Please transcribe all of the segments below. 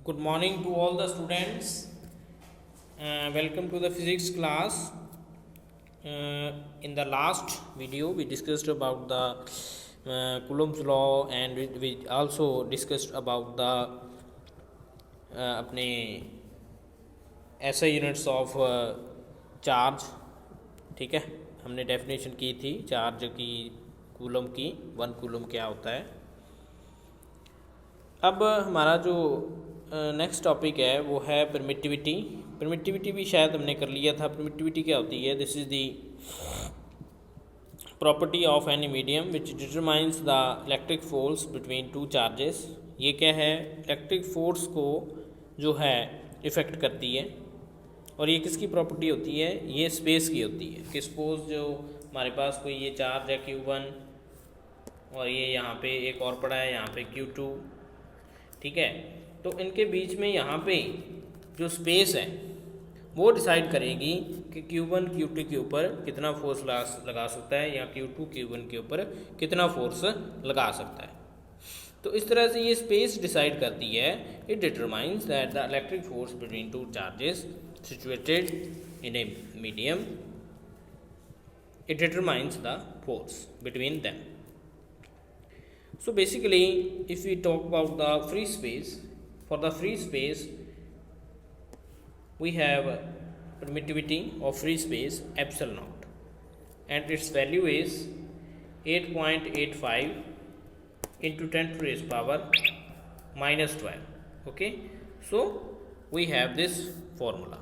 Good morning to all the students. Welcome to the physics class. In the last video, we discussed about the Coulomb's law, and we also discussed about the अपने SI units of charge. ठीक है, हमने definition की थी charge की, coulomb की, 1 coulomb क्या होता है। अब हमारा जो नेक्स्ट टॉपिक है वो है परमिटिविटी। परमिटिविटी भी शायद हमने कर लिया था। परमिटिविटी क्या होती है? This is the property of any medium which determines the electric force between two charges. ये क्या है? इलेक्ट्रिक फोर्स को जो है इफ़ेक्ट करती है। और ये किसकी प्रॉपर्टी होती है? ये स्पेस की होती है कि सपोज जो हमारे पास कोई ये चार्ज है Q1 और ये यहाँ पे एक और पड़ा है यहाँ पे Q2, ठीक है। तो इनके बीच में यहाँ पे जो स्पेस है वो डिसाइड करेगी कि Q1 Q2 के ऊपर कितना फोर्स लगा सकता है या Q2 Q1 के ऊपर कितना फोर्स लगा सकता है। तो इस तरह से ये स्पेस डिसाइड करती है। It determines that the electric force between two charges situated in a medium, it determines the force between them. So basically, if we talk about the free space, for the free space we have permittivity of free space epsilon naught, and its value is 8.85 into 10 to the raised power minus 12. Okay, so we have this formula.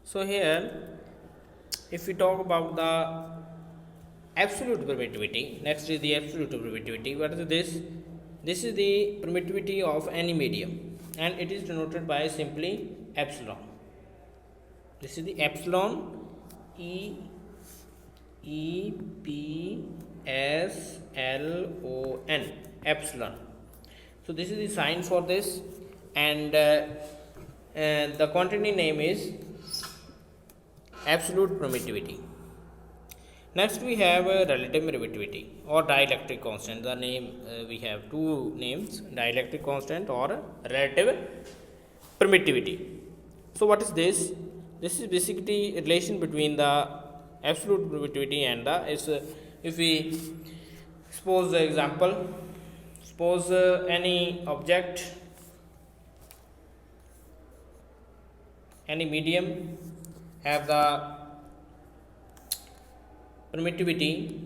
So here, if we talk about the absolute permittivity, next is the absolute permittivity. What is this? This is the permittivity of any medium, and it is denoted by simply epsilon. This is the epsilon, E-P-S-L-O-N, epsilon. So this is the sign for this, and the quantity name is absolute permittivity. Next we have relative permittivity or dielectric constant. The name we have two names, dielectric constant or relative permittivity. So what is this? This is basically a relation between the absolute permittivity and the if we suppose the example, suppose any object, any medium have the permittivity.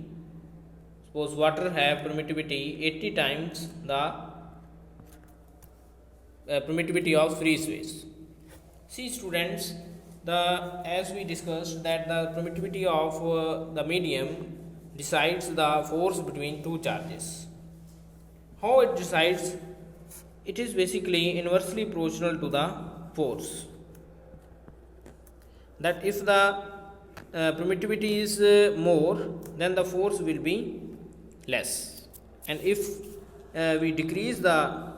Suppose water have permittivity 80 times the permittivity of free space. See students, as we discussed that the permittivity of the medium decides the force between two charges. How it decides? It is basically inversely proportional to the force. That if the permittivity is more, then the force will be less, and if we decrease the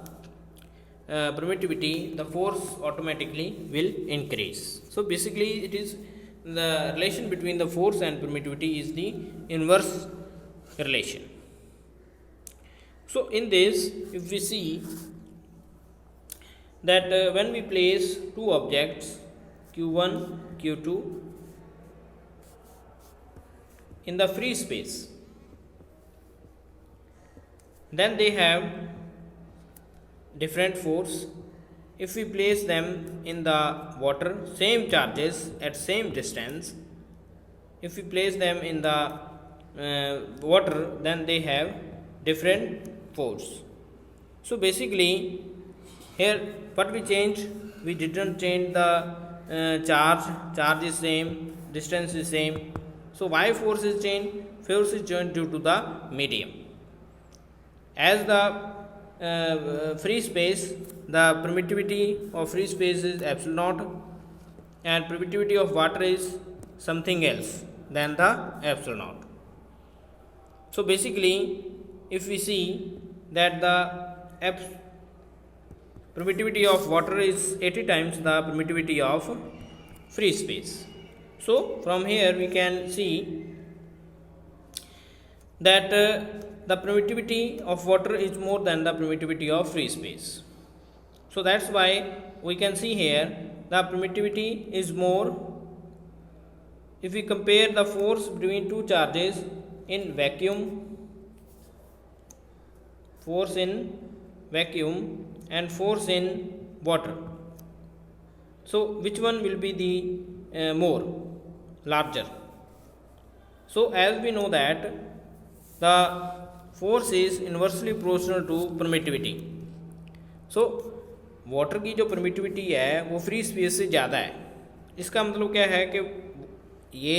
permittivity, the force automatically will increase. So basically it is the relation between the force and permittivity is the inverse relation. So in this, if we see that when we place two objects Q1 Q2 in the free space, then they have different force. If we place them in the water, same charges at same distance, if we place them in the water, then they have different force. So basically here what we changed, we didn't change the charge is same, distance is same. So why force is changed? Force is changed due to the medium. As the free space, the permittivity of free space is epsilon naught, and permittivity of water is something else than the epsilon naught. So basically, if we see that the permittivity of water is 80 times the permittivity of free space. So from here we can see that the permittivity of water is more than the permittivity of free space. So that's why we can see here the permittivity is more if we compare the force between two charges in vacuum, force in vacuum and force in water. So which one will be the more larger? So as we know that the force is inversely proportional to permittivity. So water की जो permittivity है वो free space से ज़्यादा है. इसका मतलब क्या है कि ये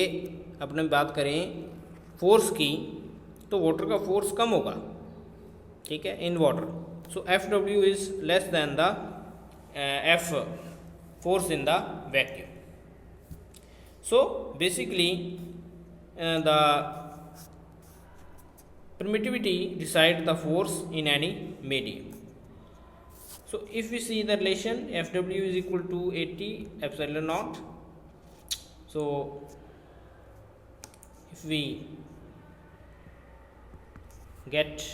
अपने बात करें फोर्स की तो वाटर का फोर्स कम होगा, ठीक है, in water. So F W is less than the F force in the vacuum. So basically the permittivity decide the force in any medium. So if we see the relation Fw is equal to 80 epsilon naught. So if we get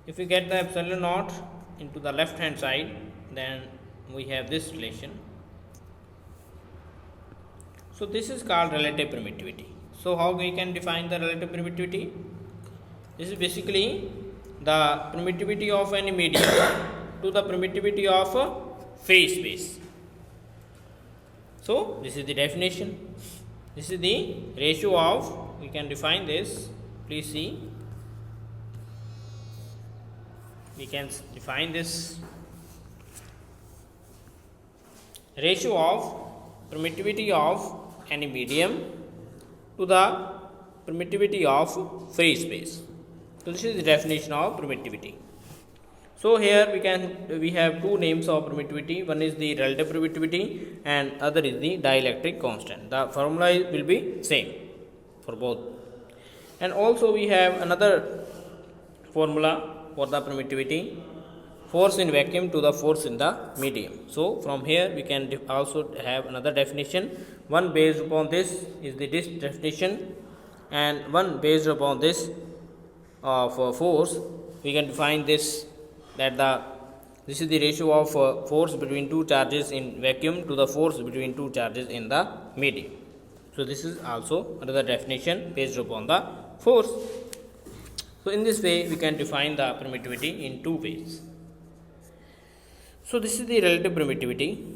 the epsilon naught into the left hand side, then we have this relation. So this is called relative permittivity. So how we can define the relative permittivity? This is basically the permittivity of any medium to the permittivity of free space. So this is the definition. This is the ratio of, we can define this. Please see. We can define this ratio of permittivity of any medium to the permittivity of free space. So this is the definition of permittivity. So here we have two names of permittivity. One is the relative permittivity and other is the dielectric constant. The formula will be same for both. And also we have another formula for the permittivity, force in vacuum to the force in the medium. So from here we can also have another definition. One based upon this is this definition, and one based upon this of force. We can define this, that this is the ratio of force between two charges in vacuum to the force between two charges in the medium. So this is also another definition based upon the force. So in this way we can define the permittivity in two ways. So this is the relative permittivity.